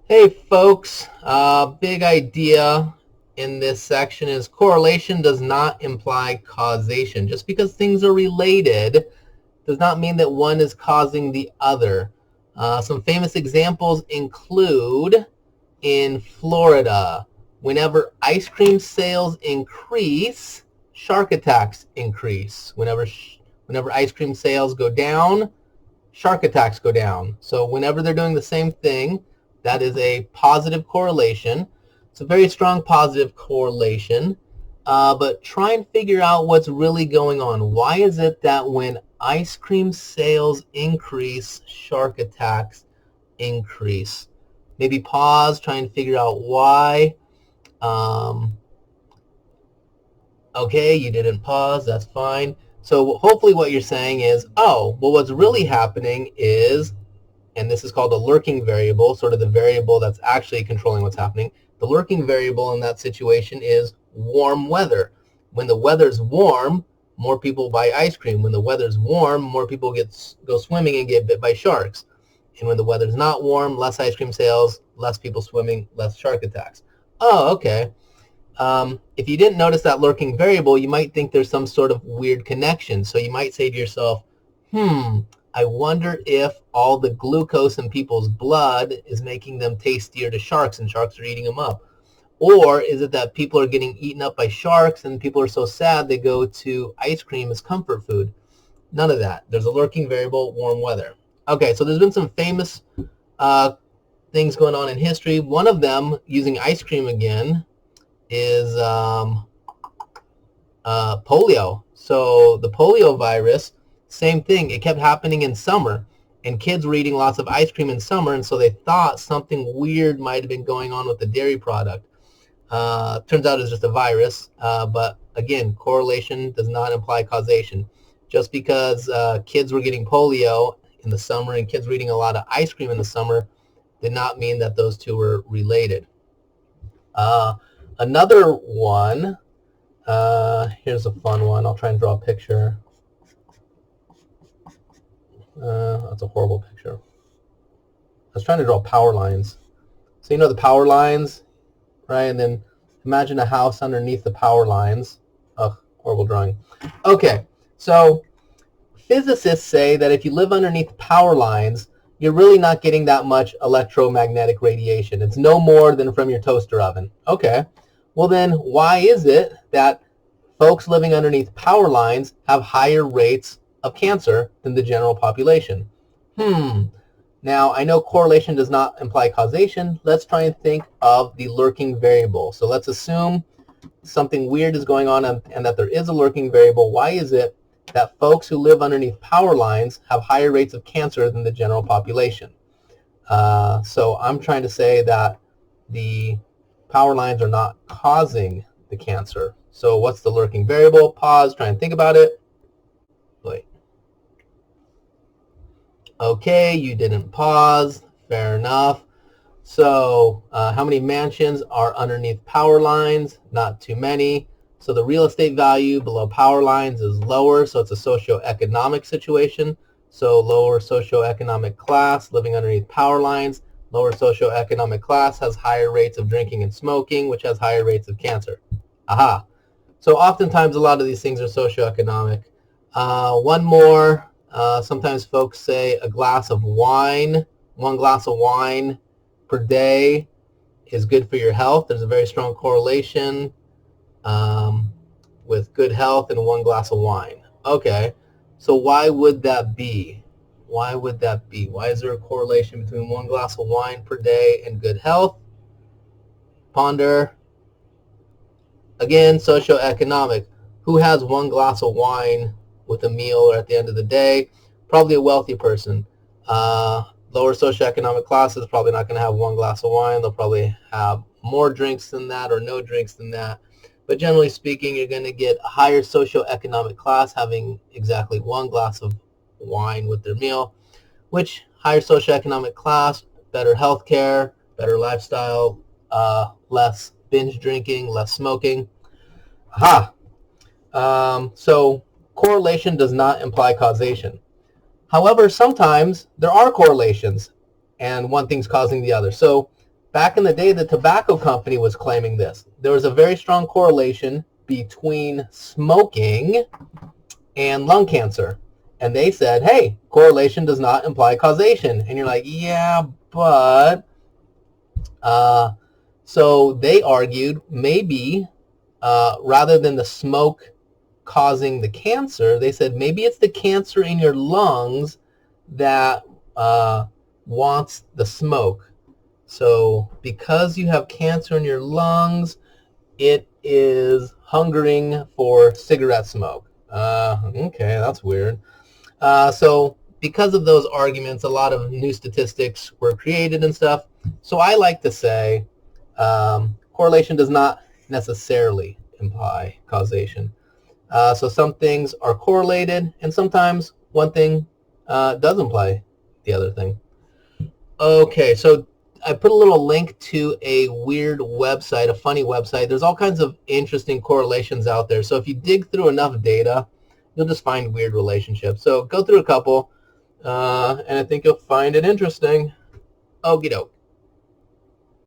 Hey folks, big idea in this section is correlation does not imply causation. Just because things are related does not mean that one is causing the other. Some famous examples include in Florida, whenever ice cream sales increase, shark attacks increase. Whenever ice cream sales go down, shark attacks go down. So whenever they're doing the same thing, that is a positive correlation. It's a very strong positive correlation. But try and figure out what's really going on. Why is it that when ice cream sales increase, shark attacks increase? Maybe pause, try and figure out why. Um, okay, you didn't pause, that's fine. So hopefully what you're saying is, oh, well what's really happening is, and this is called a lurking variable, sort of the variable that's actually controlling what's happening. The lurking variable in that situation is warm weather. When the weather's warm, more people buy ice cream. When the weather's warm, more people go swimming and get bit by sharks. And when the weather's not warm, less ice cream sales, less people swimming, less shark attacks. Oh, okay. If you didn't notice that lurking variable, you might think there's some sort of weird connection. So you might say to yourself, I wonder if all the glucose in people's blood is making them tastier to sharks and sharks are eating them up. Or is it that people are getting eaten up by sharks and people are so sad they go to ice cream as comfort food? None of that. There's a lurking variable, warm weather. Okay, so there's been some famous things going on in history. One of them, using ice cream again, is polio. So the polio virus, same thing. It kept happening in summer, and kids were eating lots of ice cream in summer, and so they thought something weird might have been going on with the dairy product. Turns out it's just a virus, but again, correlation does not imply causation. Just because kids were getting polio in the summer and kids were eating a lot of ice cream in the summer did not mean that those two were related. Another one, here's a fun one. I'll try and draw a picture. That's a horrible picture. I was trying to draw power lines. So you know the power lines, right? And then imagine a house underneath the power lines. Ugh, horrible drawing. Okay, so physicists say that if you live underneath power lines, you're really not getting that much electromagnetic radiation. It's no more than from your toaster oven. Okay, well then why is it that folks living underneath power lines have higher rates of cancer than the general population? Now, I know correlation does not imply causation. Let's try and think of the lurking variable. So let's assume something weird is going on and that there is a lurking variable. Why is it that folks who live underneath power lines have higher rates of cancer than the general population? So I'm trying to say that the power lines are not causing the cancer. So what's the lurking variable? Pause, try and think about it. Wait. Okay, you didn't pause. Fair enough. So how many mansions are underneath power lines? Not too many. So the real estate value below power lines is lower, so it's a socioeconomic situation. So lower socioeconomic class living underneath power lines. Lower socioeconomic class has higher rates of drinking and smoking, which has higher rates of cancer. Aha. So oftentimes a lot of these things are socioeconomic. One more. Sometimes folks say a glass of wine, one glass of wine per day is good for your health. There's a very strong correlation with good health and one glass of wine. Okay, so why would that be? Why would that be? Why is there a correlation between one glass of wine per day and good health? Ponder. Again, socioeconomic. Who has one glass of wine with a meal or at the end of the day? Probably a wealthy person. Lower socioeconomic classes probably not going to have one glass of wine. They'll probably have more drinks than that or no drinks than that. But generally speaking, you're going to get a higher socioeconomic class having exactly one glass of wine with their meal, which higher socioeconomic class, better health care, better lifestyle, less binge drinking, less smoking. Aha! So correlation does not imply causation. However, sometimes there are correlations and one thing's causing the other. So back in the day, the tobacco company was claiming this. There was a very strong correlation between smoking and lung cancer. And they said, hey, correlation does not imply causation. And you're like, yeah, but... so they argued maybe rather than the smoke causing the cancer, they said maybe it's the cancer in your lungs that wants the smoke. So because you have cancer in your lungs, it is hungering for cigarette smoke. Okay, that's weird. So because of those arguments, a lot of new statistics were created and stuff. So I like to say correlation does not necessarily imply causation. So some things are correlated, and sometimes one thing does imply the other thing. Okay, so I put a little link to a weird website, a funny website. There's all kinds of interesting correlations out there. So if you dig through enough data, you'll just find weird relationships. So go through a couple, and I think you'll find it interesting. Okie doke.